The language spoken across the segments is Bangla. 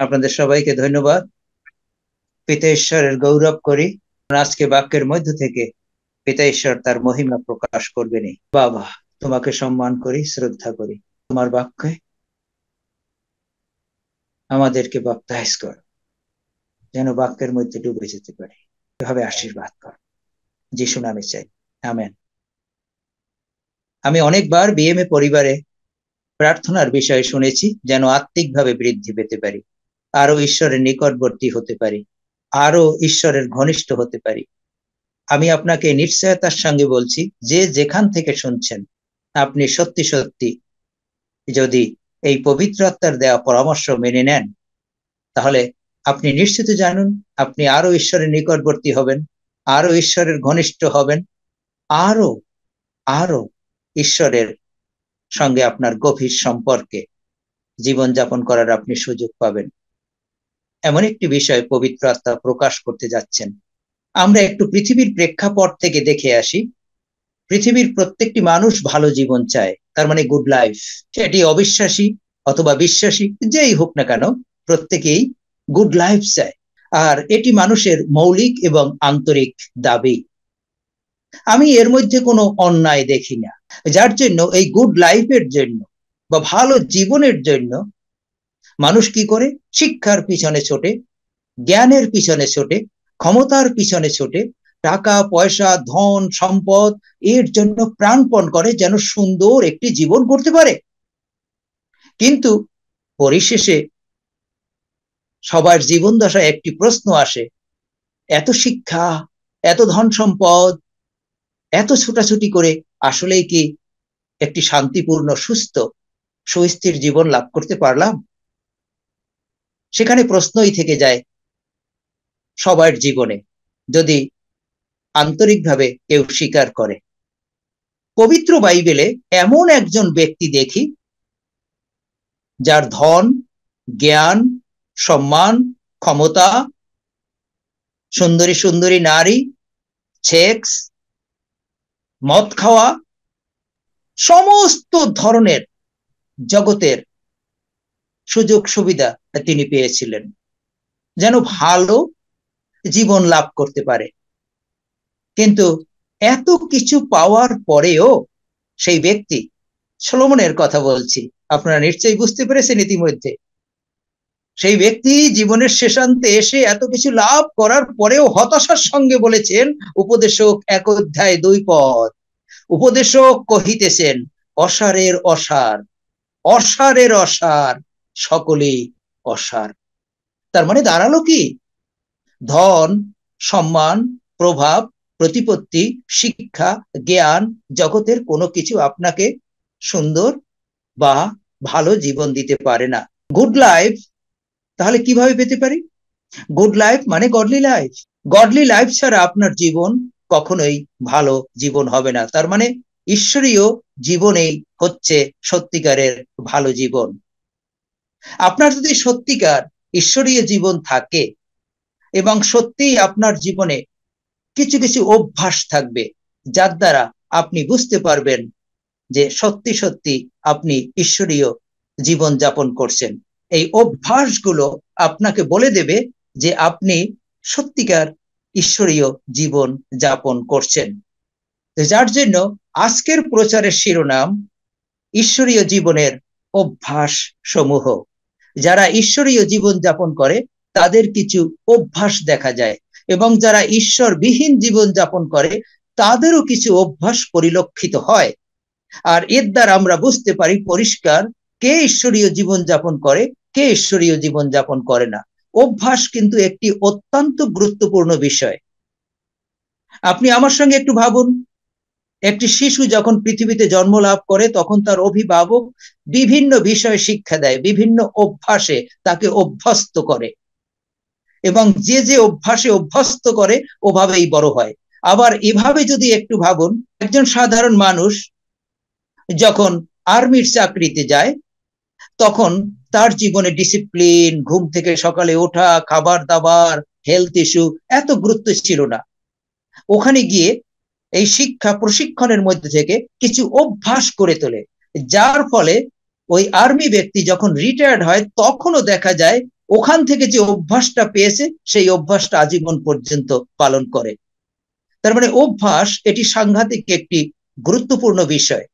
আপনাদের সবাইকে ধন্যবাদ। পিতা ঈশ্বরের গৌরব করি। আজকে বাক্যের মধ্য থেকে পিতা ঈশ্বর তার মহিমা প্রকাশ করবেনই। বাবা, তোমাকে সম্মান করি, শ্রদ্ধা করি। তোমার বাক্যে আমাদেরকে বাপ্তাইজ কর, যেন বাক্যের মধ্যে ডুবে যেতে পারি। এভাবে আশীর্বাদ কর, যিশু নামে চাই, আমেন। আমি অনেকবার বিএমএ পরিবারে প্রার্থনার বিষয়ে শুনেছি, যেন আত্মিকভাবে বৃদ্ধি পেতে পারি, আরো ঈশ্বরের নিকটবর্তী হতে পারি, আরো ঈশ্বরের ঘনিষ্ঠ হতে পারি। আমি আপনাকে নিশ্চয়তার সঙ্গে বলছি, যে যেখান থেকে শুনছেন, আপনি সত্যি সত্যি যদি এই পবিত্র আত্মার দেওয়া পরামর্শ মেনে নেন, তাহলে আপনি নিশ্চিত জানুন আপনি আরো ঈশ্বরের নিকটবর্তী হবেন, আরো ঈশ্বরের ঘনিষ্ঠ হবেন, আরো আরো ঈশ্বরের সঙ্গে আপনার গভীর সম্পর্কে জীবনযাপন করার আপনি সুযোগ পাবেন। এমন একটি বিষয় পবিত্র আত্মা প্রকাশ করতে যাচ্ছেন। আমরা একটু পৃথিবীর প্রেক্ষাপট থেকে দেখে আসি। পৃথিবীর প্রত্যেকটি মানুষ ভালো জীবন চায়, তার মানে গুড লাইফ। এটি অবিশ্বাসী অথবা বিশ্বাসী যেই হোক না কেন, প্রত্যেকেই গুড লাইফ চায়, আর এটি মানুষের মৌলিক এবং আন্তরিক দাবি। আমি এর মধ্যে কোনো অন্যায় দেখি না, যার জন্য এই গুড লাইফের জন্য বা ভালো জীবনের জন্য মানুষ কি করে? শিক্ষার পিছনে ছোটে, জ্ঞানের পিছনে ছোটে, ক্ষমতার পিছনে ছোটে, টাকা পয়সা ধন সম্পদ এর জন্য প্রাণপণ করে, যেন সুন্দর একটি জীবন করতে পারে। কিন্তু পরিশেষে সবার জীবন দশায় একটি প্রশ্ন আসে, এত শিক্ষা, এত ধন সম্পদ, এত ছোটাছুটি করে আসলেই কি একটি শান্তিপূর্ণ সুস্থ সুস্থির জীবন লাভ করতে পারলাম? সেখানে প্রশ্নই থেকে যায় সবার জীবনে, যদি আন্তরিকভাবে কেউ স্বীকার করে। পবিত্র বাইবেলে এমন একজন ব্যক্তি দেখি, যার ধন, জ্ঞান, সম্মান, ক্ষমতা, সুন্দরী সুন্দরী নারী, সেক্স, মদ খাওয়া, সমস্ত ধরনের জগতের সুযোগ সুবিধা তিনি পেয়েছিলেন, যেন ভালো জীবন লাভ করতে পারে। কিন্তু এত কিছু পাওয়ার পরেও সেই ব্যক্তি, সলোমনের কথা বলছি, আপনারা নিশ্চয়ই বুঝতে পেরেছেন ইতিমধ্যে, সেই ব্যক্তি জীবনের শেষান্তে এসে এত কিছু লাভ করার পরেও হতাশার সঙ্গে বলেছেন, উপদেশক 1 অধ্যায় 2 পদ, উপদেশক কহিতেছেন, অসারের অসার, অসারের অসার, সকলেই অসার। তার মানে দাঁড়ালো কি? ধন, সম্মান, প্রভাব, প্রতিপত্তি, শিক্ষা, জ্ঞান, জগতের কোনো কিছু আপনাকে সুন্দর বা ভালো জীবন দিতে পারে না। গুড লাইফ তাহলে কিভাবে পেতে পারি? গুড লাইফ মানে গডলি লাইফ। গডলি লাইফ ছাড়া আপনার জীবন কখনোই ভালো জীবন হবে না। তার মানে ঈশ্বরীয় জীবনেই হচ্ছে সত্যিকারের ভালো জীবন। আপনার যদি সত্যিকার ঈশ্বরীয় জীবন থাকে এবং সত্যিই আপনার জীবনে কিছু কিছু অভ্যাস থাকবে, যার দ্বারা আপনি বুঝতে পারবেন যে সত্যি সত্যি আপনি ঈশ্বরীয় জীবন যাপন করছেন। এই অভ্যাসগুলো আপনাকে বলে দেবে যে আপনি সত্যিকার ঈশ্বরীয় জীবন যাপন করছেন। যার জন্য আজকের প্রচারের শিরোনাম ঈশ্বরীয় জীবনের অভ্যাস সমূহ। যারা ঈশ্বরীয় জীবন যাপন করে তাদের কিছু অভ্যাস দেখা যায়, এবং যারা ঈশ্বরবিহীন জীবন যাপন করে তাদেরও কিছু অভ্যাস পরিলক্ষিত হয়। আর এর দ্বারা আমরা বুঝতে পারি পরিষ্কার কে ঈশ্বরীয় জীবন যাপন করে, কে ঈশ্বরীয় জীবন যাপন করে না। অভ্যাস কিন্তু একটি অত্যন্ত গুরুত্বপূর্ণ বিষয়। আপনি আমার সঙ্গে একটু ভাবুন, একটি শিশু যখন পৃথিবীতে জন্ম লাভ করে তখন তার অভিভাবক বিভিন্ন বিষয় শিক্ষা দেয়, বিভিন্ন অভ্যাসে তাকে অভ্যস্ত করে, এবং যে যে অভ্যাসে অভ্যস্ত করে ওভাবেই বড় হয়। আবার এভাবে যদি একটু ভাবুন, একজন সাধারণ মানুষ যখন আর্মির চাকরিতে যায় তখন তার জীবনে ডিসিপ্লিন, ঘুম থেকে সকালে ওঠা, খাবার দাবার, হেলথ ইস্যু এত গুরুত্ব ছিল না। ওখানে গিয়ে এই শিক্ষা প্রশিক্ষণের মধ্যে থেকে কিছু অভ্যাস করে তোলে, যার ফলে ওই আর্মি ব্যক্তি যখন রিটায়ার্ড হয় তখনও দেখা যায় ওখান থেকে যে অভ্যাসটা পেয়েছে সেই অভ্যাসটা আজীবন পর্যন্ত পালন করে। তার মানে অভ্যাস এটি সাংঘাতিক একটি গুরুত্বপূর্ণ বিষয়।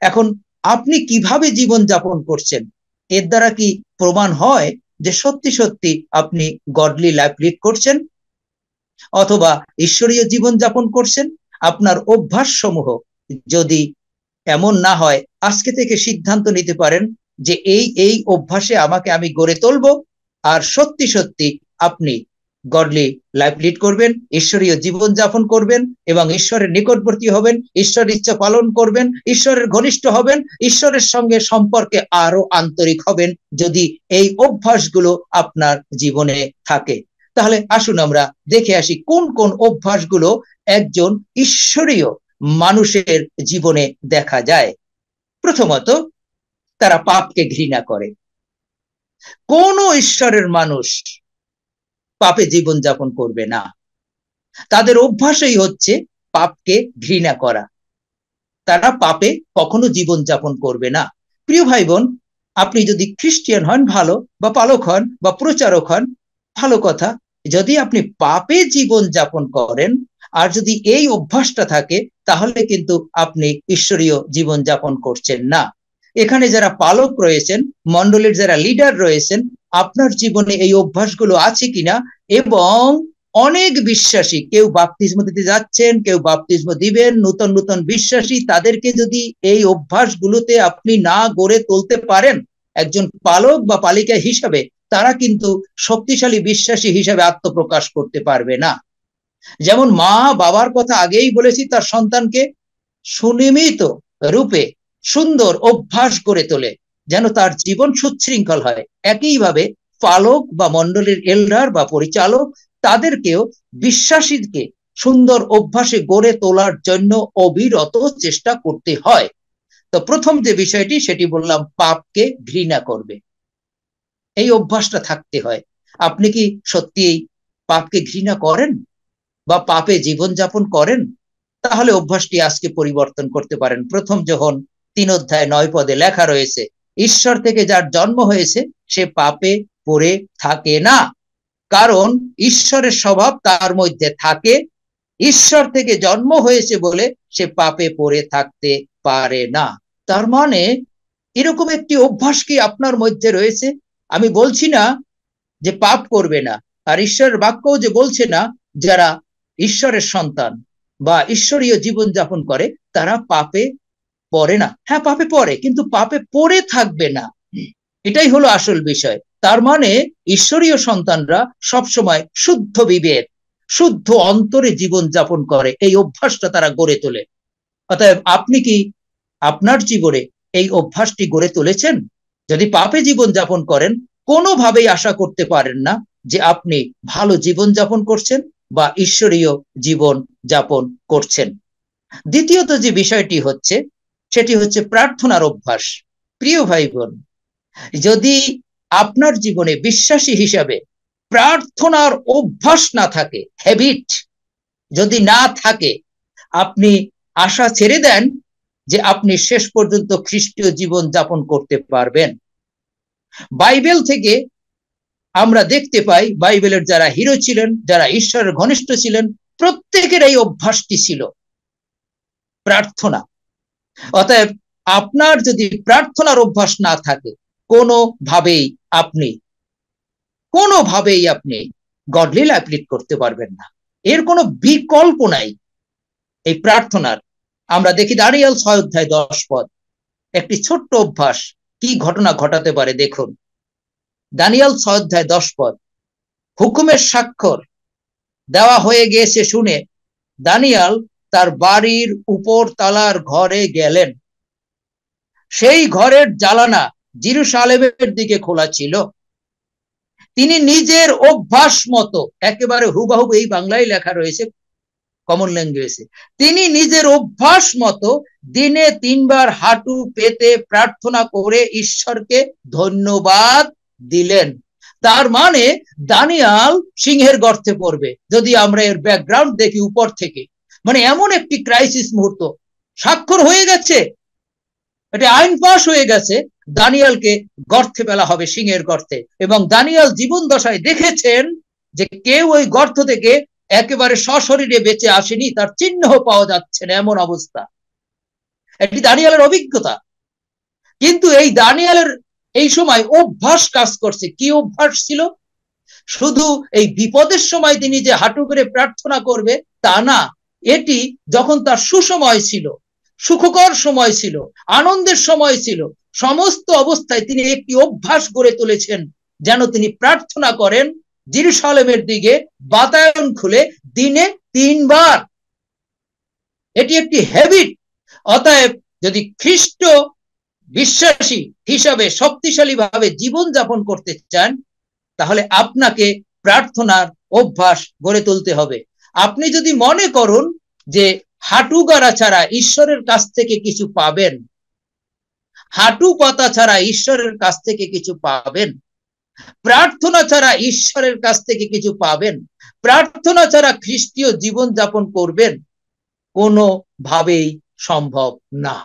এখন আপনি কিভাবে জীবন যাপন করছেন, এর দ্বারা কি প্রমাণ হয় যে সত্যি সত্যি আপনি গডলি লাইফ লিড করছেন অথবা ঈশ্বরীয় জীবন যাপন করছেন? আপনার অভ্যাস সমূহ যদি এমন না হয়, আজকে থেকে সিদ্ধান্ত নিতে পারেন যে এই অভ্যাসে আমাকে আমি গড়ে তুলবো, আর সত্যি সত্যি আপনি গডলি লাইফ লিড করবেন, ঈশ্বরীয় জীবন যাপন করবেন এবং ঈশ্বরের নিকটবর্তী হবেন, ঈশ্বরের ইচ্ছা পালন করবেন, ঈশ্বরের ঘনিষ্ঠ হবেন, ঈশ্বরের সঙ্গে সম্পর্কে আরো আন্তরিক হবেন যদি এই অভ্যাসগুলো আপনার জীবনে থাকে। তাহলে আসুন আমরা দেখে আসি কোন কোন অভ্যাসগুলো একজন ঈশ্বরীয় মানুষের জীবনে দেখা যায়। প্রথমত, তারা পাপকে ঘৃণা করে। কোন ঈশ্বরের মানুষ পাপে জীবন যাপন করবে না। তাদের অভ্যাসই হচ্ছে পাপকে ঘৃণা করা। তারা পাপে কখনো জীবন যাপন করবে না। প্রিয় ভাই বোন, আপনি যদি খ্রিস্টিয়ান হন ভালো, বা পালক হন বা প্রচারক হন ভালো কথা, যদি আপনি পাপে জীবন যাপন করেন আর যদি এই অভ্যাসটা থাকে, তাহলে কিন্তু আপনি ঈশ্বরীয় জীবন যাপন করছেন না। এখানে যারা পালক রয়েছেন, মণ্ডলীর যারা লিডার রয়েছেন, আপনার জীবনে এই অভ্যাসগুলো আছে কিনা, এবং অনেক বিশ্বাসী, কেউ বাপ্তিস্ম দিতে যাচ্ছেন, কেউ বাপ্তিস্ম দিবেন, নতুন নতুন বিশ্বাসী, তাদেরকে যদি এই অভ্যাসগুলোতে আপনি না গড়ে তুলতে পারেন, একজন পালক বা পালিকা হিসাবে তারা কিন্তু শক্তিশালী বিশ্বাসী হিসাবে আত্মপ্রকাশ করতে পারবে না। যেমন মা বাবার কথা আগেই বলেছি, তার সন্তানকে সুনিয়মিত রূপে সুন্দর অভ্যাস গড়ে তোলে যেন তার জীবন সুশৃঙ্খল হয়, একইভাবে পালক বা মণ্ডলীর এল্ডার বা পরিচালক, তাদেরকেও বিশ্বাসীকে সুন্দর অভ্যাসে গড়ে তোলার জন্য অবিরত চেষ্টা করতে হয়। তো প্রথম যে বিষয়টি সেটি বললাম, পাপকে ঘৃণা করবে, এই অভ্যাসটা থাকতে হয়। আপনি কি সত্যি পাপকে ঘৃণা করেন বা পাপে জীবনযাপন করেন? তাহলে অভ্যাসটি আজকে পরিবর্তন করতে পারেন। প্রথম যোহন 3:9 লেখা রয়েছে, ঈশ্বর থেকে যার জন্ম হয়েছে সে পাপে পড়ে থাকে না, কারণ ঈশ্বরের স্বভাব তার মধ্যে থাকে। ঈশ্বর থেকে জন্ম হয়েছে বলে সে পাপে পড়ে থাকতে পারে না। তার মানে এরকম একটি অভ্যাস কি আপনার মধ্যে রয়েছে? আমি বলছি না যে পাপ করবে না, আর ঈশ্বরের বাক্যও যে বলছে না যারা ঈশ্বরের সন্তান বা ঈশ্বরীয় জীবন যাপন করে তারা পাপে পড়ে না। হ্যাঁ, পাপে পড়ে, কিন্তু পাপে পড়ে থাকবে না, এটাই হলো আসল বিষয়। তার মানে ঈশ্বরীয় সন্তানরা সবসময় শুদ্ধ বিবেক, শুদ্ধ অন্তরে জীবন যাপন করে, এই অভ্যাসটা তারা গড়ে তোলে। অতএব আপনি কি আপনার জীবনে এই অভ্যাসটি গড়ে তুলেছেন? যদি পাপে জীবন যাপন করেন, কোনোভাবেই আশা করতে পারেন না যে আপনি ভালো জীবন যাপন করছেন বা ঈশ্বরীয় জীবন যাপন করছেন। দ্বিতীয়ত যে বিষয়টি হচ্ছে সেটি হচ্ছে প্রার্থনার অভ্যাস। প্রিয় ভাই বোন, যদি আপনার জীবনে বিশ্বাসী হিসাবে প্রার্থনার অভ্যাস না থাকে, হ্যাবিট যদি না থাকে, আপনি আশা ছেড়ে দেন যে আপনি শেষ পর্যন্ত খ্রিস্টীয় জীবন যাপন করতে পারবেন। বাইবেল থেকে আমরা দেখতে পাই, বাইবেলের যারা হিরো ছিলেন, যারা ঈশ্বরের ঘনিষ্ঠ ছিলেন, প্রত্যেকের এই অভ্যাসটি ছিল প্রার্থনা। অতএব আপনার যদি প্রার্থনার অভ্যাস না থাকে, কোনোভাবেই আপনি গডলি লাইফ লিড করতে পারবেন না। এর কোনো বিকল্প নাই এই প্রার্থনার। আমরা দেখি দানিয়েল 6:10 একটি ছোট্ট অভ্যাস কি ঘটনা ঘটাতে পারে দেখুন। দানিয়েল 6:10 হুকুমের স্বাক্ষর দেওয়া হয়ে গিয়েছে শুনে দানিয়েল তার বাড়ির উপর তালার ঘরে গেলেন। সেই ঘরের জানালা জেরুজালেমের দিকে খোলা ছিল। তিনি নিজের অভ্যাস মতো, একেবারে হুবহু এই বাংলায় লেখা রয়েছে, কমন ল্যাঙ্গুয়েজে, তিনি নিজের অভ্যাস মতো দিনে 3 বার হাঁটু পেতে প্রার্থনা করে ঈশ্বরকে ধন্যবাদ দিলেন। তার মানে দানিয়েল সিংহের গর্তে পড়বে যদি আমরা এর ব্যাকগ্রাউন্ড দেখি উপর থেকে। মানে এমন একটি ক্রাইসিস মুহূর্ত, স্বাক্ষর হয়ে গেছে, এটা আইন পাস হয়ে গেছে, দানিয়েলকে গর্তে ফেলা হবে, সিংহের গর্তে। এবং দানিয়েল জীবন দশায় দেখেছেন যে কেউ ওই গর্ত থেকে একেবারে সশরীরে বেঁচে আসেনি, তার চিহ্ন পাওয়া যাচ্ছে না, এমন অবস্থা। এটি দানিয়েলের অভিজ্ঞতা। কিন্তু এই দানিয়েলের এই সময় অভ্যাস কাজ করছে। কি অভ্যাস ছিল? শুধু এই বিপদের সময় তিনি যে হাঁটু করে প্রার্থনা করবে তা না, এটি যখন তার সুসময় ছিল, সুখকর সময় ছিল, আনন্দের সময় ছিল, সমস্ত অবস্থায় তিনি একটি অভ্যাস গড়ে তুলেছেন, যেন তিনি প্রার্থনা করেন জেরুজালেমের দিকে বাতায়ন খুলে দিনে 3 বার। এটি একটি হ্যাবিট। অতএব যদি খ্রিস্ট বিশ্বাসী হিসাবে শক্তিশালী ভাবে জীবন যাপন করতে চান, তাহলে আপনাকে প্রার্থনার অভ্যাস গড়ে তুলতে হবে। আপনি যদি মনে করুন যে হাঁটু গাড়া ছাড়া ঈশ্বরের কাছ থেকে কিছু পাবেন, হাঁটু পাতা ছাড়া ঈশ্বরের কাছ থেকে কিছু পাবেন, প্রার্থনা ছাড়া ঈশ্বরের কাছ থেকে কিছু পাবেন, প্রার্থনা ছাড়া খ্রিস্টীয় জীবন যাপন করবেন, কোনোভাবেই সম্ভব না,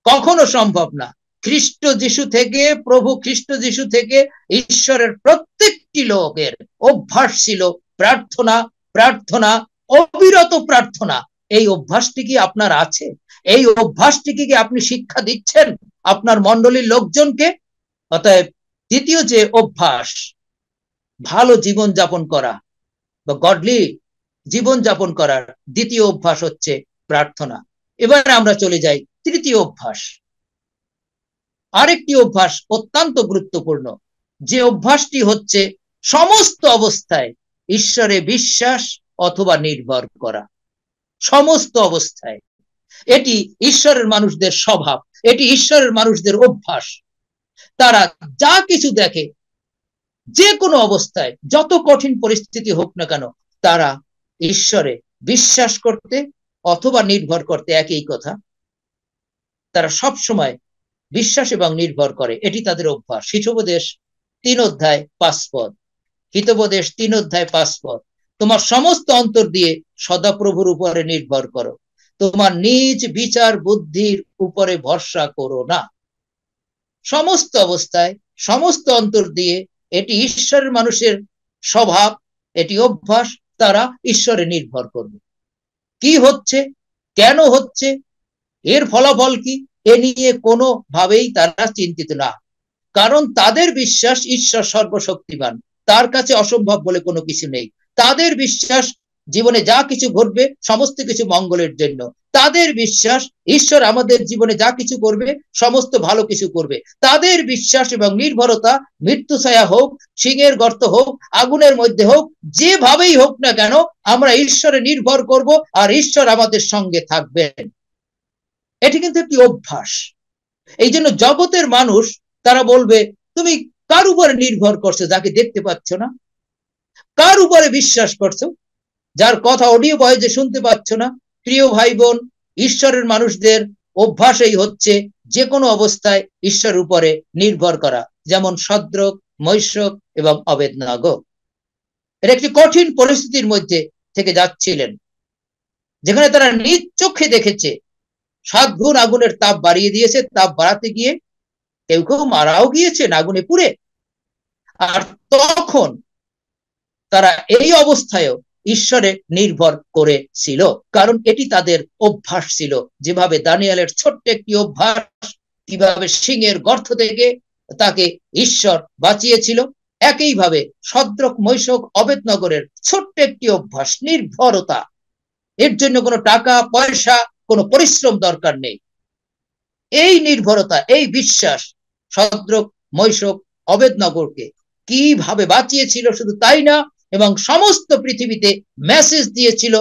কখনো সম্ভব না। খ্রিস্ট যিশু থেকে, প্রভু খ্রিস্ট যিশু থেকে ঈশ্বরের প্রত্যেকটি লোকের অভ্যাস ছিল প্রার্থনা, প্রার্থনা, অবিরত প্রার্থনা। এই অভ্যাসটি কি আপনার আছে? এই অভ্যাসটিকে কি আপনি শিক্ষা দিচ্ছেন আপনার মণ্ডলীর লোকজনকে? অতএব দ্বিতীয় যে অভ্যাস, ভালো জীবন যাপন করা বা গডলি জীবন যাপন করার দ্বিতীয় অভ্যাস হচ্ছে প্রার্থনা। এবার আমরা চলে যাই তৃতীয় অভ্যাস। আরেকটি অভ্যাস অত্যন্ত গুরুত্বপূর্ণ, যে অভ্যাসটি হচ্ছে সমস্ত অবস্থায় ঈশ্বরে বিশ্বাস অথবা নির্ভর করা। সমস্ত অবস্থায়। এটি ঈশ্বরের মানুষদের স্বভাব, এটি ঈশ্বরের মানুষদের অভ্যাস। তারা যা কিছু দেখে, যে কোনো অবস্থায়, যত কঠিন পরিস্থিতি হোক না কেন, তারা ঈশ্বরে বিশ্বাস করতে অথবা নির্ভর করতে একই কথা। তারা সব সময় বিশ্বাস এবং নির্ভর করে, এটি তাদের অভ্যাস। হিতোপদেশ 3 অধ্যায় 5 পদ। হিতোপদেশ 3 অধ্যায় 5 পদ। তোমার সমস্ত অন্তর দিয়ে সদাপ্রভুর উপরে নির্ভর করো, তোমার নিজ বিচার বুদ্ধির উপরে ভরসা করো না। সমস্ত অবস্থায়, সমস্ত অন্তর দিয়ে, এটি ঈশ্বরের মানুষের স্বভাব, এটি অভ্যাস। তারা ঈশ্বরে নির্ভর করবে। কি হচ্ছে, কেন হচ্ছে, এর ফলাফল কি, এ নিয়ে কোনোভাবেই তারা চিন্তিত না। কারণ তাদের বিশ্বাস ঈশ্বর সর্বশক্তিমান, তার কাছে অসম্ভব বলে কোনো কিছু নেই। তাদের বিশ্বাস জীবনে যা কিছু ঘটবে সমস্ত কিছু মঙ্গলের জন্য। তাদের বিশ্বাস ঈশ্বর আমাদের জীবনে যা কিছু করবে সমস্ত ভালো কিছু করবে। তাদের বিশ্বাস এবং নির্ভরতা মৃত্যু ছায়া হোক, সিংহের গর্ত হোক, আগুনের মধ্যে হোক, যেভাবেই হোক না কেন, আমরা ঈশ্বরে নির্ভর করব আর ঈশ্বর আমাদের সঙ্গে থাকবেন। এটি কিন্তু একটি অভ্যাস। এই জন্য জগতের মানুষ তারা বলবে, তুমি কার উপরে নির্ভর করছো যাকে দেখতে পাচ্ছ না? কার উপরে বিশ্বাস করছো যার কথা অডিও ভয়েসে শুনতে পাচ্ছ না? প্রিয় ভাই বোন, ঈশ্বরের মানুষদের অভ্যাসই হচ্ছে যে কোনো অবস্থায় ঈশ্বরের উপরে নির্ভর করা। যেমন শদ্রক, মৈশক এবং অবেদনাগো এর একটি কঠিন পরিস্থিতির মধ্যে থেকে যাচ্ছিলেন, যেখানে তারা নিজ চোখে দেখেছে 7 গুণ আগুনের তাপ বাড়িয়ে দিয়েছে, তাপ বাড়াতে গিয়ে কেউ কেউ মারাও গিয়েছেন আগুনে পুড়ে। আর তখন তারা এই অবস্থায়ও ঈশ্বরে নির্ভর করেছিল, কারণ এটি তাদের অভ্যাস ছিল। যেভাবে দানিয়েলের ছোট্ট একটি অভ্যাস কিভাবে সিংহের গর্ত থেকে তাকে ঈশ্বর বাঁচিয়েছিল, একইভাবে শদ্রক, মৈশক, অবেদনগরের ছোট্ট একটি অভ্যাস, নির্ভরতা। এর জন্য কোনো টাকা পয়সা, কোনো পরিশ্রম দরকার নেই। এই নির্ভরতা, এই বিশ্বাস শদ্রক, মৈশক, অবেদনগরকে কিভাবে বাঁচিয়েছিল। শুধু তাই না, এবং সমস্ত পৃথিবীতে মেসেজ দিয়েছিল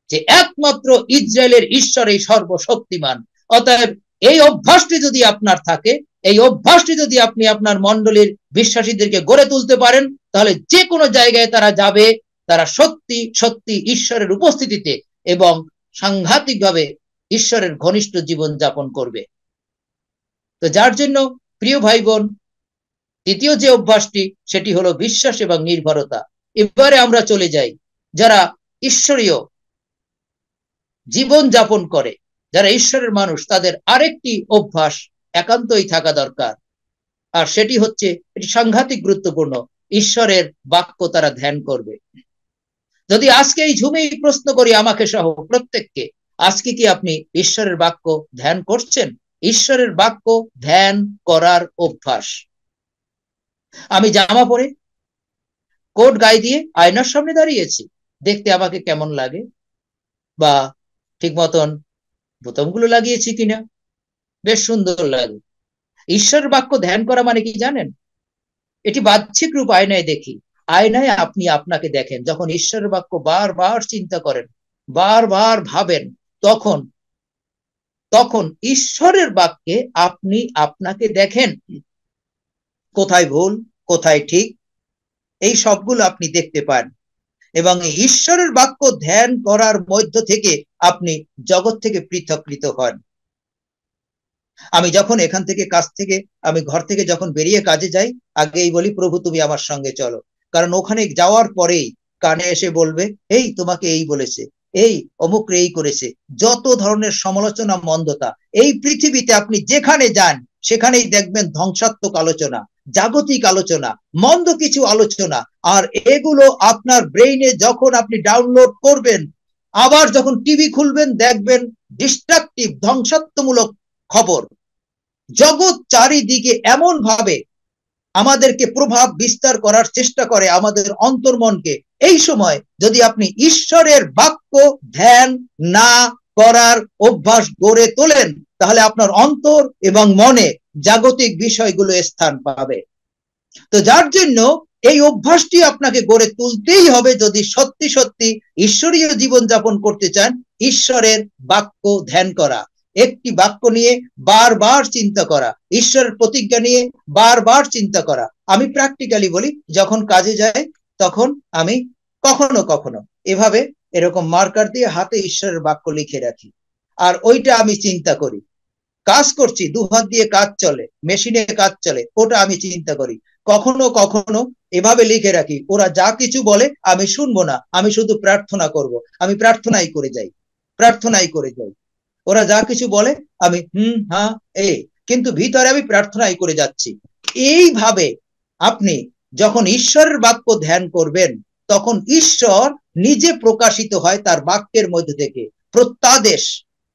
যে একমাত্র ইসরায়েলের ঈশ্বর এই সর্বশক্তিমান। অতএব এই অভ্যাসটি যদি আপনার থাকে, এই অভ্যাসটি যদি আপনি আপনার মণ্ডলীর বিশ্বাসীদেরকে গড়ে তুলতে পারেন, তাহলে যে কোনো জায়গায় তারা যাবে, তারা সত্যি সত্যি ঈশ্বরের উপস্থিতিতে এবং সাংঘাতিকভাবে ঈশ্বরের ঘনিষ্ঠ জীবন যাপন করবে। তো যার জন্য প্রিয় ভাই বোন, তৃতীয় যে অভ্যাসটি সেটি হলো বিশ্বাস এবং নির্ভরতা। এবারে আমরা চলে যাই যারা ঈশ্বরীয় জীবন যাপন করে, যারা ঈশ্বরের মানুষ, তাদের আরেকটি অভ্যাস একান্তই থাকা দরকার। আর সেটি হচ্ছে, এটি সাংঘাতিক গুরুত্বপূর্ণ, ঈশ্বরের বাক্য তারা ধ্যান করবে। যদি আজকে এই ঝুমেই প্রশ্ন করি আমাকে সহ প্রত্যেককে, আজকে কি আপনি ঈশ্বরের বাক্য ধ্যান করছেন? ঈশ্বরের বাক্য ধ্যান করার অভ্যাস। আমি জামা পরে কোট গায়ে দিয়ে আয়নার সামনে দাঁড়িয়েছি, দেখতে আমাকে কেমন লাগে, বা ঠিক মতন বোতামগুলো লাগিয়েছি কিনা, বেশ সুন্দর লাগে। ঈশ্বরের বাক্য ধ্যান করা মানে কি জানেন? এটি বাহ্যিক রূপ আয়নায় দেখি, আয়নায় আপনি আপনাকে দেখেন। যখন ঈশ্বরের বাক্য বারবার চিন্তা করেন, বারবার ভাবেন, তখন তখন ঈশ্বরের বাক্যে আপনি আপনাকে দেখেন। কোথায় ভুল, কোথায় ঠিক, এই সবগুলো আপনি দেখতে পান। এবং ঈশ্বরের বাক্য ধ্যান করার মধ্য থেকে আপনি জগৎ থেকে পৃথকীকৃত হন। আমি যখন এখান থেকে কাজ থেকে, আমি ঘর থেকে যখন বেরিয়ে কাজে যাই, আগেই বলি প্রভু তুমি আমার সঙ্গে চলো। কারণ ওখানে যাওয়ার পরেই কানে এসে বলবে, এই তোমাকে এই বলেছে, এই অমুক এই করেছে, যত ধরনের সমালোচনা, মন্দতা। এই পৃথিবীতে আপনি যেখানে যান সেখানেই দেখবেন ধ্বংসাত্মক আলোচনা, জাগতিক আলোচনা, মন্দ কিছু আলোচনা। আর এগুলো আপনার ব্রেইনে যখন আপনি ডাউনলোড করবেন, আবার যখন টিভি খুলবেন দেখবেন ডিস্ট্রাকটিভ, ধ্বংসাত্মমূলক খবর। জগৎ চারিদিকে এমন ভাবে আমাদেরকে প্রভাব বিস্তার করার চেষ্টা করে, আমাদের অন্তর্মনকে। এই সময় যদি আপনি ঈশ্বরের বাক্য ধ্যান না করার অভ্যাস গড়ে তোলেন, তাহলে আপনার অন্তর এবং মনে জাগতিক বিষয়গুলো স্থান পাবে। তো যার জন্য এই অভ্যাসটি আপনাকে গড়ে তুলতেই হবে, যদি সত্যি সত্যি ঈশ্বরীয় জীবন যাপন করতে চান। ঈশ্বরের বাক্য ধ্যান করা, একটি বাক্য নিয়ে বারবার চিন্তা করা, ঈশ্বরের প্রতিজ্ঞা নিয়ে বারবার চিন্তা করা। আমি প্র্যাকটিক্যালি বলি, যখন কাজে যাই তখন আমি কখনো কখনো এভাবে এরকম মার্কার দিয়ে হাতে ঈশ্বরের বাক্য লিখে রাখি, আর ওইটা আমি চিন্তা করি। কাজ করছি, দু হাত দিয়ে কাজ চলে, মেশিনে কাজ চলে, ওটা আমি চিন্তা করি। কখনো কখনো এভাবে লিখে রাখি, ওরা যা কিছু বলে আমি শুনবো না, আমি শুধু প্রার্থনা করব। আমি প্রার্থনাই করে যাই, প্রার্থনাই করে যাই। ওরা যা কিছু বলে আমি হ্যাঁ কিন্তু ভিতরে আমি প্রার্থনাই করে যাচ্ছি। এইভাবে আপনি যখন ঈশ্বরের বাক্য ধ্যান করবেন, তখন ঈশ্বর নিজে প্রকাশিত হয় তার বাক্যের মধ্যে থেকে। প্রত্যাদেশ,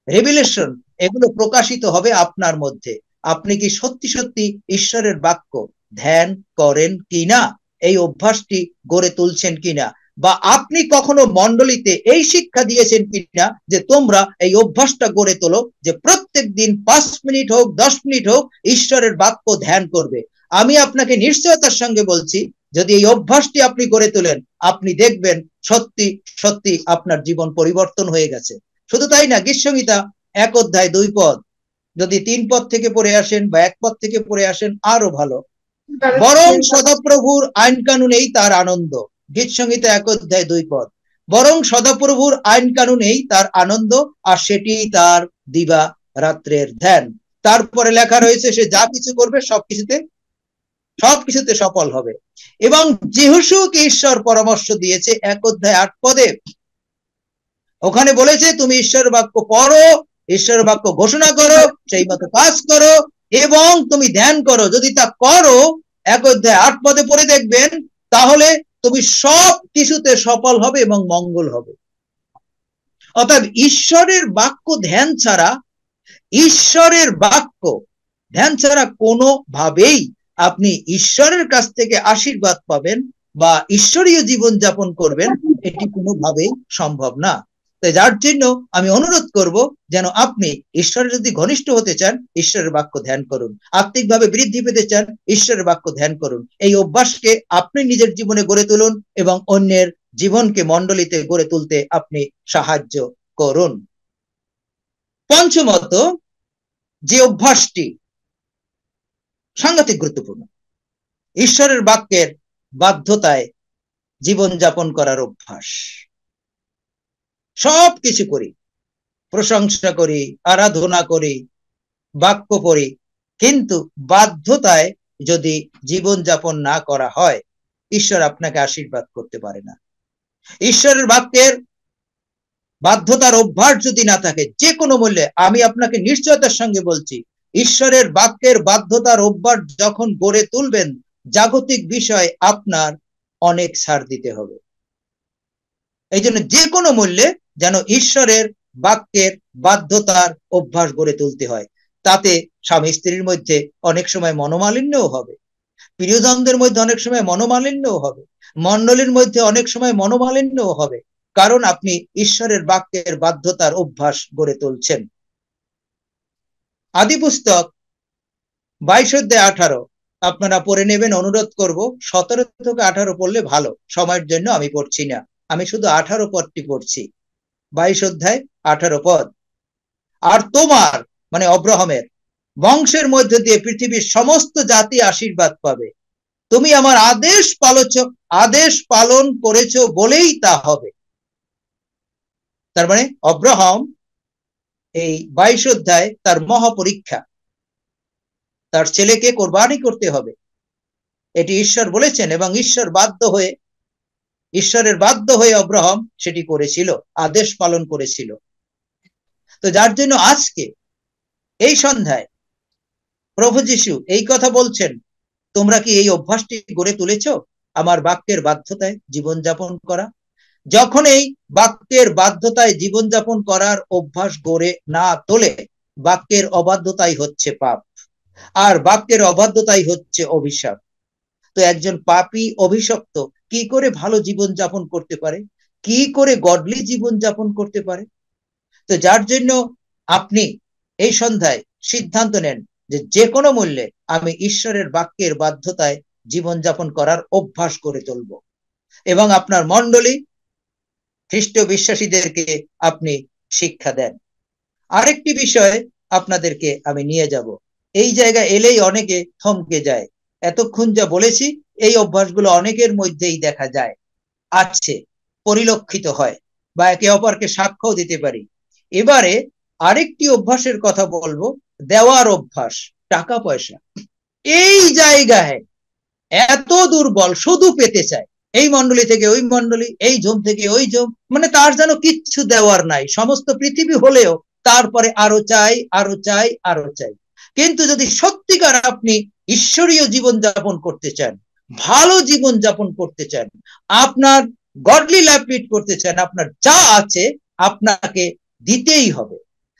রেভিলেশন, এগুলো প্রকাশিত হবে আপনার মধ্যে। আপনি কি সত্যি সত্যি ঈশ্বরের বাক্য ধ্যান করেন কিনা? এই অভ্যাসটি গড়ে তুলছেন কিনা? বা আপনি কখনো মণ্ডলীতে এই শিক্ষা দিয়েছেন কিনা যে তোমরা এই অভ্যাসটা গড়ে তোলো, যে প্রত্যেক দিন 5 মিনিট হোক, 10 মিনিট হোক, ঈশ্বরের বাক্য ধ্যান করবে। আমি আপনাকে নিশ্চয়তার সঙ্গে বলছি, যদি এই অভ্যাসটি আপনি গড়ে তোলেন, আপনি দেখবেন সত্যি সত্যি আপনার জীবন পরিবর্তন হয়ে গেছে। শুধু তাই না, গীতসংহিতা 1 অধ্যায় 2 পদ, যদি 3 পদ থেকে পড়ে আসেন বা 1 পদ থেকে পড়ে আসেন আরো ভালো। বরং সদাপ্রভুর আইন কানুনেই তার আনন্দ। গীতসংহিতা 1 অধ্যায় 2 পদ। বরং সদাপ্রভুর আইন কানুনেই তার আনন্দ, আর সেটি তার দিবা রাত্রের ধ্যান। তারপরে লেখা রয়েছে, সে যা কিছু করবে সবকিছুতে সফল হবে। এবং যেহোশুকে ঈশ্বর পরামর্শ দিয়েছে 1 অধ্যায় 8 পদে, ওখানে বলেছে তুমি ঈশ্বরের বাক্য পড়ো, ঈশ্বরের বাক্য ঘোষণা করো, সেই মতো কাজ করো এবং তুমি ধ্যান করো। যদি তা করো, 1 অধ্যায় 8 পদে পড়ে দেখবেন, তাহলে তুমি সব কিছুতে সফল হবে এবং মঙ্গল হবে। অর্থাৎ ঈশ্বরের বাক্য ধ্যান ছাড়া, ঈশ্বরের বাক্য ধ্যান ছাড়া কোনোভাবেই আপনি ঈশ্বরের কাছ থেকে আশীর্বাদ পাবেন বা ঈশ্বরীয় জীবন যাপন করবেন, এটি কোনোভাবেই সম্ভব না। যার জন্য আমি অনুরোধ করব, যেন আপনি ঈশ্বরের যদি ঘনিষ্ঠ হতে চান, ঈশ্বরের বাক্য ধ্যান করুন। আত্মিকভাবে বৃদ্ধি পেতে চান, ঈশ্বরের বাক্য ধ্যান করুন। এই অভ্যাসকে আপনি নিজের জীবনে গড়ে তুলুন এবং অন্যের জীবনকে মণ্ডলীতে গড়ে তুলতে আপনি সাহায্য করুন। পঞ্চমত, যে অভ্যাসটি সাংঘাতিক গুরুত্বপূর্ণ, ঈশ্বরের বাক্যের বাধ্যতায় জীবন যাপন করার অভ্যাস। সব কিছু করি, প্রশংসা করি, আরাধনা করি, বাক্য পড়ি, কিন্তু বাধ্যতায় যদি জীবন যাপন না করা হয়, ঈশ্বর আপনাকে আশীর্বাদ করতে পারে না। ঈশ্বরের বাক্যের বাধ্যতার অভ্যাস যদি না থাকে, যে কোনো মূল্যে, আমি আপনাকে নিশ্চয়তার সঙ্গে বলছি, ঈশ্বরের বাক্যের বাধ্যতার অভ্যাস যখন গড়ে তুলবেন, জাগতিক বিষয় আপনার অনেক ছাড় দিতে হবে। এই জন্য যে কোনো মূল্যে যেন ঈশ্বরের বাক্যের বাধ্যতার অভ্যাস গড়ে তুলতে হয়। তাতে স্বামী স্ত্রীর মধ্যে অনেক সময় মনোমালিন্যও হবে, প্রিয়জনদের মধ্যে অনেক সময় মনোমালিন্যও হবে, মণ্ডলীর মধ্যে অনেক সময় মনোমালিন্যও হবে, কারণ আপনি ঈশ্বরের বাক্যের বাধ্যতার অভ্যাস গড়ে তুলছেন। আদি পুস্তক 22:18 আপনারা পড়ে নেবেন, অনুরোধ করব। 17 থেকে 18 পড়লে ভালো, সময়ের জন্য আমি পড়ছি না, আমি শুধু 18 পদটি পড়ছি। 22:18 পদ। আর তোমার মানে অব্রাহামের বংশের মধ্যে দিয়ে পৃথিবীর সমস্ত জাতি আশীর্বাদ পাবে, তুমি আমার আদেশ পালন করেছো বলেই তা হবে। তার মানে অব্রাহাম এই 22 অধ্যায় তার মহাপরীক্ষা, তার ছেলেকে কোরবানি করতে হবে, এটি ঈশ্বর বলেছেন এবং ঈশ্বরের বাধ্য হয়ে অব্রাহাম সেটি করেছিল, আদেশ পালন করেছিল। তো যার জন্য আজকে এই সন্ধ্যায় প্রভু যীশু এই কথা বলছেন, তোমরা কি এই অভ্যাসটি গড়ে তুলেছ, আমার বাক্যের বাধ্যতায় জীবনযাপন করা? যখন এই বাক্যের বাধ্যতায় জীবনযাপন করার অভ্যাস গড়ে না তোলে, বাক্যের অবাধ্যতাই হচ্ছে পাপ, আর বাক্যের অবাধ্যতাই হচ্ছে অভিশাপ। তো একজন পাপী অভিশপ্ত কি করে ভালো জীবন যাপন করতে পারে, কি করে গডলি জীবন যাপন করতে পারে? তো যার জন্য আপনি এই সন্ধ্যায় সিদ্ধান্ত নেন যে কোনো মূল্যে আমি ঈশ্বরের বাক্যের বাধ্যতায় জীবন যাপন করার অভ্যাস করে তুলব, এবং আপনার মণ্ডলী খ্রিস্ট বিশ্বাসীদেরকে আপনি শিক্ষা দেন। আরেকটি বিষয় আপনাদেরকে আমি নিয়ে যাব, এই জায়গায় এলেই অনেকে থমকে যায়। এতক্ষণ যা বলেছি এই অভ্যাসগুলো অনেকের মধ্যেই দেখা যায়, আছে, পরিলক্ষিত হয়, বা একে অপরকে সাক্ষ্য দিতে পারি। এবারে আরেকটি অভ্যাসের কথা বলবো, দেওয়ার অভ্যাস, টাকা পয়সা। এই জায়গায় এত দুর্বল, শুধু পেতে চায়, এই মণ্ডলী থেকে ওই মণ্ডলী, এই জম থেকে ওই জম, মানে তার যেন কিচ্ছু দেওয়ার নাই, সমস্ত পৃথিবী হলেও তারপরে আরো চাই, আরো চাই, আরো চাই। কিন্তু যদি সত্যিকার আপনি ঈশ্বরীয় জীবন যাপন করতে চান, ভালো জীবন যাপন করতে চান, আপনার গডলি লাইফ লিড করতে চান, আপনার যা আছে আপনাকে দিতেই হবে,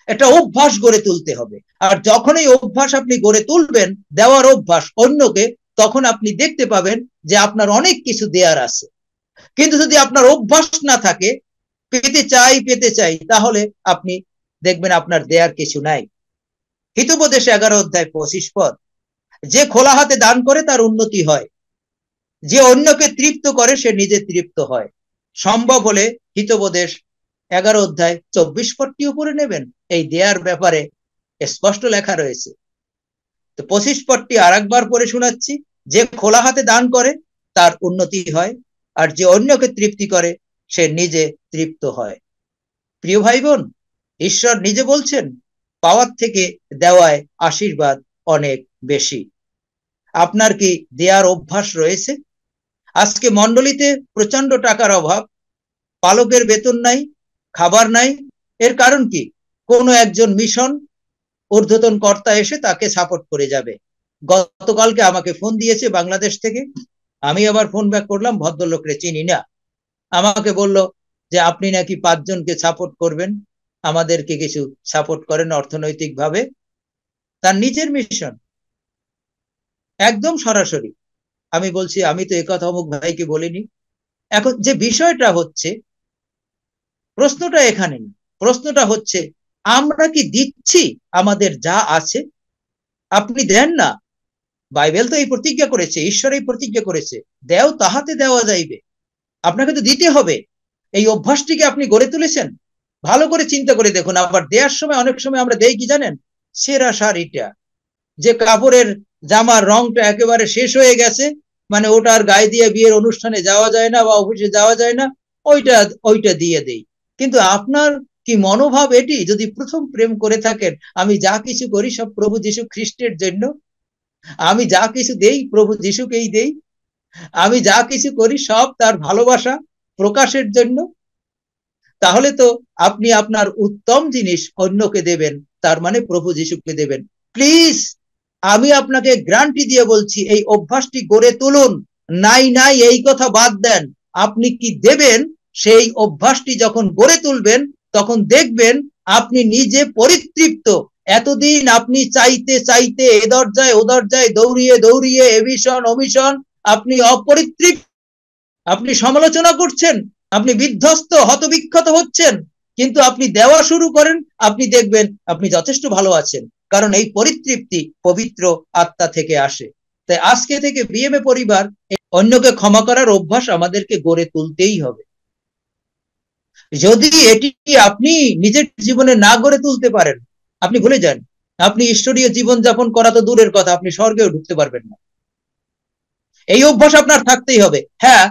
একটা অভ্যাস গড়ে তুলতে হবে। আর যখন এই অভ্যাস আপনি গড়ে তুলবেন, দেওয়ার অভ্যাস অন্যকে, তখন আপনি দেখতে পাবেন যে আপনার অনেক কিছু দেয়ার আছে। কিন্তু যদি আপনার অভ্যাস না থাকে, পেতে চাই, তাহলে আপনি দেখবেন আপনার দেয়ার কিছু নাই। হিতোপদেশ 11:25 পদ, যে খোলা হাতে দান করে তার উন্নতি হয়, যে অন্যকে তৃপ্ত করে সে নিজে তৃপ্ত হয়। সম্ভব হলে হিতোপদেশ 11:24 পদটি উপরে নেবেন, এই দেয়ার ব্যাপারে স্পষ্ট লেখা রয়েছে। তো 25 পদটি আর একবার পড়ে শোনাচ্ছি, যে খোলা হাতে দান করে তার উন্নতি হয়, আর যে অন্যকে তৃপ্তি করে সে নিজে তৃপ্ত হয়। প্রিয় ভাই বোন, ঈশ্বর নিজে বলছেন, পাওয়ার থেকে দেওয়ায় আশীর্বাদ অনেক বেশি। আপনার কি দেয়ার অভ্যাস রয়েছে? আজকে মণ্ডলীতে প্রচন্ড টাকার অভাব, পালকের বেতন নাই, খাবার নাই। এর কারণ কি? কোনো একজন মিশন ঊর্ধ্বতন কর্তা এসে তাকে সাপোর্ট করে যাবে। গতকালকে আমাকে ফোন দিয়েছে বাংলাদেশ থেকে, আমি আবার ফোন ব্যাক করলাম, ভদ্রলোকরে চিনি না। আমাকে বলল যে আপনি নাকি 5 জনকে সাপোর্ট করবেন, আমাদেরকে কিছু সাপোর্ট করেন অর্থনৈতিক ভাবে। তার নিজের মিশন, একদম সরাসরি। আমি বলছি আমি তো একথা অমুক ভাইকে বলিনি। এখন যে বিষয়টা হচ্ছে, প্রশ্নটা এখানে না, প্রশ্নটা হচ্ছে আমরা কি দিচ্ছি আমাদের যা আছে? আপনি দেন না, বাইবেল তো এই প্রতিজ্ঞা করেছে, ঈশ্বর এই প্রতিজ্ঞা করেছে, দেও তাহাতে দেওয়া যাইবে, আপনাকে তো দিতে হবে। এই অভ্যাসটিকে আপনি গড়ে তুলেছেন? ভালো করে চিন্তা করে দেখুন। আবার দেওয়ার সময় অনেক সময় আমরা দেই কি জানেন? সেরা শাড়িটা, যে কাপড়ের জামার রংটা একেবারে শেষ হয়ে গেছে, মানে ওটার গায়ে দিয়ে বিয়ের অনুষ্ঠানে যাওয়া যায় না বা অফিসে যাওয়া যায় না, ওইটা দিয়ে দেই। কিন্তু আপনার কি মনোভাব এটি? যদি প্রথম প্রেম করে থাকেন, আমি যা কিছু করি সব প্রভু যীশু খ্রিস্টের জন্য, আমি যা কিছু দেই প্রভু যীশুকেই দেই, আমি যা কিছু করি সব তার ভালোবাসা প্রকাশের জন্য, তাহলে তো আপনি আপনার উত্তম জিনিস অন্যকে দেবেন, তার মানে প্রভু যীশুকে দেবেন। প্লিজ আমি আপনাকে গ্যারান্টি দিয়ে বলছি, এই অভ্যাসটি গড়ে তুলুন। নাই নাই এই কথা বাদ দেন, আপনি কি দেবেন? সেই অভ্যাসটি যখন গড়ে তুলবেন তখন দেখবেন আপনি নিজে পরিতৃপ্ত। এতদিন আপনি চাইতে চাইতে এ দরজায় ও দরজায় দৌড়িয়ে দৌড়িয়ে এভিশন অমিশন আপনি অপরিতৃপ্ত, আপনি সমালোচনা করছেন, আপনি বিধ্বস্ত হতবিক্ষত হচ্ছেন, কিন্তু আপনি দেওয়া শুরু করেন, আপনি দেখবেন আপনি যথেষ্ট ভালো আছেন, কারণ এই পরিতৃপ্তি পবিত্র আত্মা থেকে আসে। তাই আজকে থেকে বিএমএ পরিবার অন্যকে ক্ষমা করার অভ্যাস আমাদেরকে গড়ে তুলতেই হবে। যদি এটি আপনি নিজের জীবনে না গড়ে তুলতে পারেন, আপনি ভুলে যান, আপনি ঈশ্বরীয় জীবন যাপন করা তো দূরের কথা, আপনি স্বর্গেও ঢুকতে পারবেন না। এই অভ্যাস আপনার থাকতেই হবে। হ্যাঁ,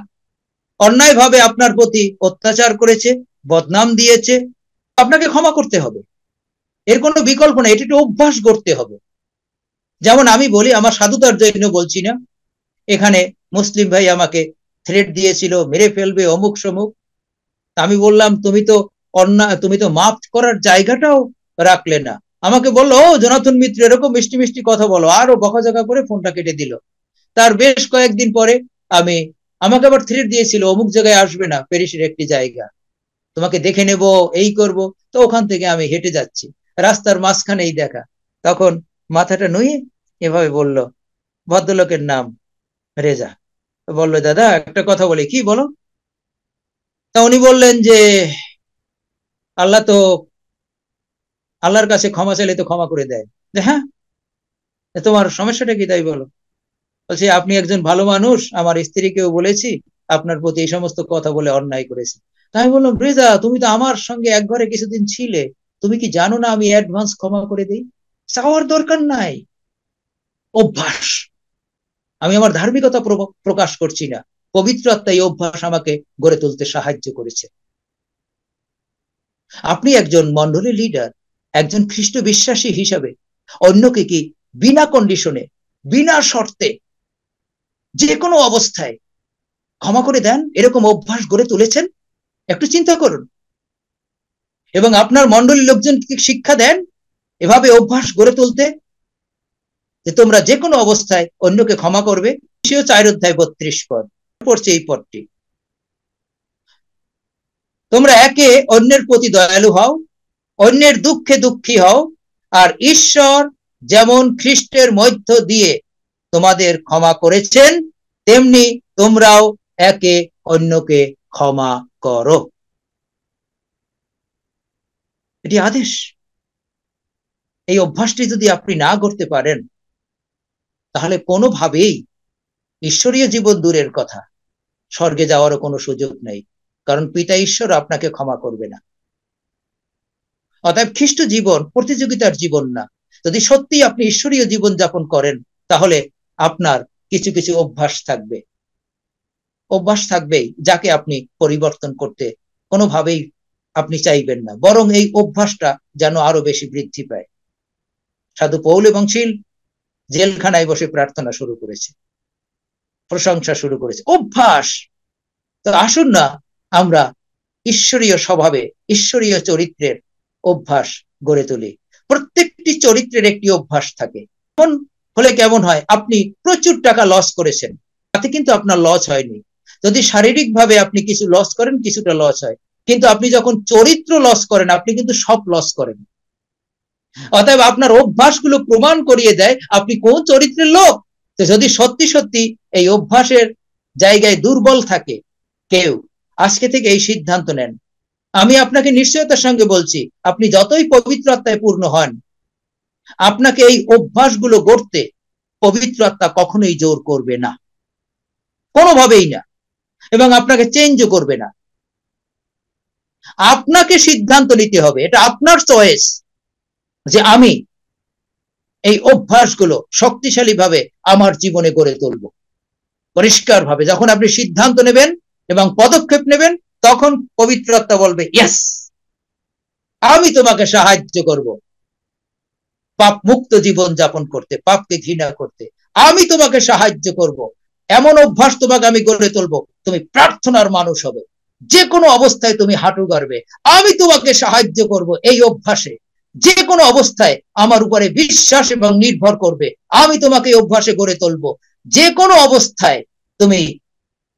অন্যায়ভাবে আপনার প্রতি অত্যাচার করেছে, বদনাম দিয়েছে, আপনাকে ক্ষমা করতে হবে, এর কোনো বিকল্প নেই, এটি একটা অভ্যাস করতে হবে। যেমন আমি বলি, আমার সাধুতার জন্য বলছি না, এখানে মুসলিম ভাই আমাকে থ্রেট দিয়েছিল, মেরে ফেলবে অমুক সমুক। আমি বললাম তুমি তো মাফ করার জায়গাটাও রাখলে না। আমাকে বললো, ও জনাথন মিত্র এরকম মিষ্টি মিষ্টি কথা বলো, আরো বকাঝকা করে ফোনটা কেটে দিল। তার বেশ কয়েকদিন পরে আমাকে আবার থ্রেট দিয়েছিল, অমুক জায়গায় আসবে না, প্যারিসের একটি জায়গা, তোমাকে দেখে নেব, এই করব। তো ওখান থেকে আমি হেঁটে যাচ্ছি, রাস্তার মাঝখানেই দেখা, তখন মাথাটা নুয়ে এভাবে বলল, ভদ্রলোকের নাম রেজা, বললো, দাদা একটা কথা বলি। কি বলো? তা উনি বললেন যে আল্লাহর কাছে ক্ষমা চাইলে তো ক্ষমা করে দেয়। যে হ্যাঁ, তোমার সমস্যাটা কি তাই বলো। বলছি, আপনি একজন ভালো মানুষ, আমার স্ত্রীকেও বলেছি আপনার প্রতি এই সমস্ত কথা বলে অন্যায় করেছি। আমি বললাম, রেজা তুমি তো আমার সঙ্গে এক ঘরে কিছুদিন ছিলে, তুমি কি জানো না আমি অ্যাডভান্স ক্ষমা করে দিই? চাওয়ার দরকার নাই, অভ্যাস। আমি আমার ধার্মিকতা প্রকাশ করছি না, পবিত্র আত্মা এই অভ্যাস আমাকে গড়ে তুলতে সাহায্য করেছে। আপনি একজন মন্ডলী লিডার, একজন খ্রিস্ট বিশ্বাসী হিসাবে অন্যকে কি বিনা কন্ডিশনে, বিনা শর্তে, যে কোনো অবস্থায় ক্ষমা করে দেন? এরকম অভ্যাস গড়ে তুলেছেন? একটু চিন্তা করুন। এবং আপনার মন্ডলীর লোকজনকে শিক্ষা দেন এভাবে অভ্যাস গড়ে তুলতে, যে তোমরা যে কোনো অবস্থায় অন্যকে ক্ষমা করবে। 4 অধ্যায় 32 পদ পড়ছে এই পদটি, তোমরা একে অন্যের প্রতি দয়ালু হও, অন্যের দুঃখে দুঃখী হও, আর ঈশ্বর যেমন খ্রিস্টের মধ্য দিয়ে তোমাদের ক্ষমা করেছেন, তেমনি তোমরাও একে অন্যকে ক্ষমা করো। এটি আদেশ। এই অভ্যাসটি যদি আপনি না করতে পারেন, তাহলে কোনোভাবেই ঈশ্বরীয় জীবন দূরের কথা, স্বর্গে যাওয়ারও কোনো সুযোগ নেই, কারণ পিতা ঈশ্বর আপনাকে ক্ষমা করবে না। অতএব খ্রিস্ট জীবন প্রতিযোগিতার জীবন না। যদি সত্যি আপনি ঈশ্বরীয় জীবন যাপন করেন, তাহলে আপনার কিছু কিছু অভ্যাস থাকবেই, যাকে আপনি পরিবর্তন করতে কোনোভাবেই আপনি চাইবেন না, বরং এই অভ্যাসটা যেন আরো বেশি বৃদ্ধি পায়। সাধু পৌল এবং শীল জেলখানায় বসে প্রার্থনা শুরু করেছে, প্রশংসা শুরু করেছে, অভ্যাস। তো আসুন না আমরা ঈশ্বরীয় স্বভাবে, ঈশ্বরীয় চরিত্রের অভ্যাস গড়ে তুলি। প্রত্যেকটি চরিত্রের একটি অভ্যাস থাকে। এমন হলে কেমন হয়, আপনি প্রচুর টাকা লস করেছেন, তাতে কিন্তু আপনার লস হয়নি। যদি শারীরিকভাবে আপনি কিছু লস করেন, কিছুটা লস হয়, কিন্তু আপনি যখন চরিত্র লস করেন, আপনি কিন্তু সব লস করেন। অতএব আপনার অভ্যাসগুলো প্রমাণ করিয়ে দেয় আপনি কোন চরিত্রের লোক। তো যদি সত্যি সত্যি এই অভ্যাসের জায়গায় দুর্বল থাকে কেউ, আজকে থেকে এই সিদ্ধান্ত নেন। আমি আপনাকে নিশ্চয়তার সঙ্গে বলছি, আপনি যতই পবিত্র আত্মায় পূর্ণ হন, আপনাকে এই অভ্যাসগুলো গড়তে পবিত্র আত্মা কখনোই জোর করবে না, কোনোভাবেই না, এবং আপনাকে চেঞ্জও করবে না। আপনাকে সিদ্ধান্ত নিতে হবে, এটা আপনার চয়েস, যে আমি এই অভ্যাসগুলো শক্তিশালী ভাবে আমার জীবনে গড়ে তুলব। পরিষ্কার ভাবে যখন আপনি সিদ্ধান্ত নেবেন এবং পদক্ষেপ নেবেন, তখন পবিত্র আত্মা বলবে, ইয়েস, আমি তোমাকে সাহায্য করব পাপ মুক্ত জীবন যাপন করতে, পাপকে ঘৃণা করতে। আমি তোমাকে সাহায্য করব, এমন অভ্যাস তোমাকে আমি গড়ে তুলবো, তুমি প্রার্থনার মানুষ হবে, যে কোনো অবস্থায় তুমি হাঁটু গাড়বে। আমি তোমাকে সাহায্য করব এই অভ্যাসে, যে কোনো অবস্থায় আমার উপরে বিশ্বাস এবং নির্ভর করবে, আমি তোমাকে অভ্যাসে গড়ে তুলবো। যে কোনো অবস্থায় তুমি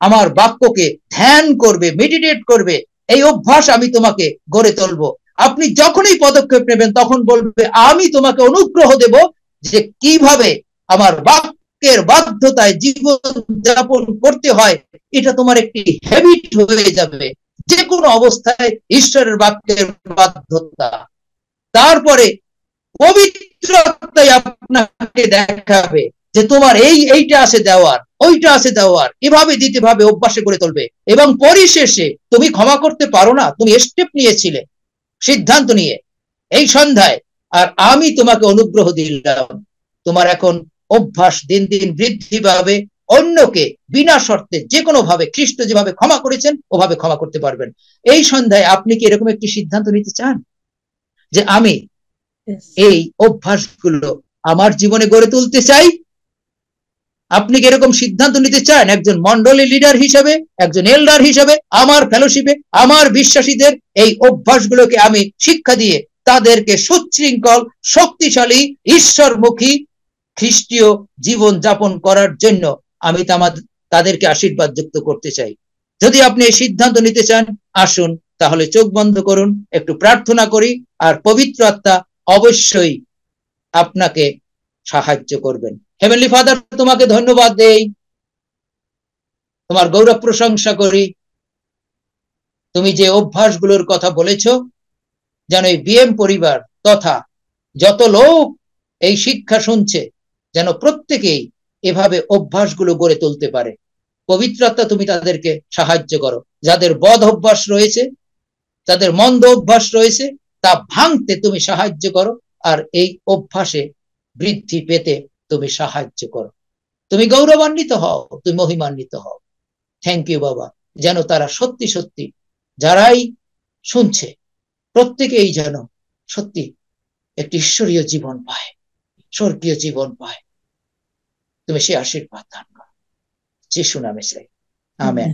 আমার বাক্যকে ধ্যান করবে, মেডিটেট করবে, এই অভ্যাস আমি তোমাকে গড়ে তুলবো। আপনি যখনই পদক্ষেপ নেবেন তখন বলবে আমি তোমাকে অনুগ্রহ দেব যে কিভাবে আমার বাক্যের বাধ্যতায় জীবন যাপন করতে হয়। এটা তোমার একটি হ্যাবিট হয়ে যাবে, যে কোনো অবস্থায় ঈশ্বরের বাক্যের বাধ্যতা। তারপরে পবিত্র আত্মাই আপনাকে দেখাবে যে তোমার এইটা আছে দেওয়ার, ওইটা আছে দেওয়ার, এভাবে দিতে ভাবে অভ্যাসে করে তুলবে। এবং পরিশেষে তুমি ক্ষমা করতে পারো না, তুমি স্টেপ নিয়েছিলে, সিদ্ধান্ত নিয়ে এই সন্ধ্যায়, আর আমি তোমাকে অনুগ্রহ দিলাম, তোমার এখন অভ্যাস দিন দিন বৃদ্ধি পাবে। অন্যকে বিনা শর্তে যে কোনো ভাবে খ্রিস্ট যেভাবে ক্ষমা করেছেন ওভাবে ক্ষমা করতে পারবেন। এই সন্ধ্যায় আপনি কি এরকম একটি সিদ্ধান্ত নিতে চান যে আমি এই অভ্যাসগুলো আমার জীবনে গড়ে তুলতে চাই? আপনি কি এরকম সিদ্ধান্ত নিতে চান একজন মন্ডলী লিডার হিসেবে, একজন এল্ডার হিসেবে? আমার ফেলোশিপে আমার বিশ্বাসীদের এই অভ্যাসগুলোকে আমি শিক্ষা দিয়ে তাদেরকে সুশৃঙ্খল, শক্তিশালী, ঈশ্বরমুখী খ্রিস্টীয় জীবন যাপন করার জন্য আমি তাদেরকে আশীর্বাদ যুক্ত করতে চাই। যদি আপনি এই সিদ্ধান্ত নিতে চান, আসুন তাহলে চোখ বন্ধ করুন, একটু প্রার্থনা করি, আর পবিত্র আত্মা অবশ্যই আপনাকে সাহায্য করবেন। হেভেনলি ফাদার, তোমাকে ধন্যবাদ দেই, তোমার গৌরব প্রশংসা করি। তুমি যে অভ্যাসগুলোর কথা বলেছো, যেন এই বিএম পরিবার তথা যত লোক এই শিক্ষা শুনছে, যেন প্রত্যেকেই এভাবে অভ্যাসগুলো গড়ে তুলতে পারে। পবিত্র আত্মা তুমি তাদেরকে সাহায্য করো, যাদের বদ অভ্যাস রয়েছে, যাদের মন্দ অভ্যাস রয়েছে, তা ভাঙতে তুমি সাহায্য করো, আর এই অভ্যাসে বৃদ্ধি পেতে তুমি সাহায্য করো। তুমি গৌরবান্বিত হও, তুমি মহিমান্বিত হও। থ্যাংক ইউ বাবা, যেন তারা সত্যি সত্যি যারাই শুনছে প্রত্যেকেই যেন সত্যি একটি ঈশ্বরীয় জীবন পায়, স্বর্গীয় জীবন পায়। তুমি সে আশীর্বাদ দান করো, যিশু নামে চাই, আমেন।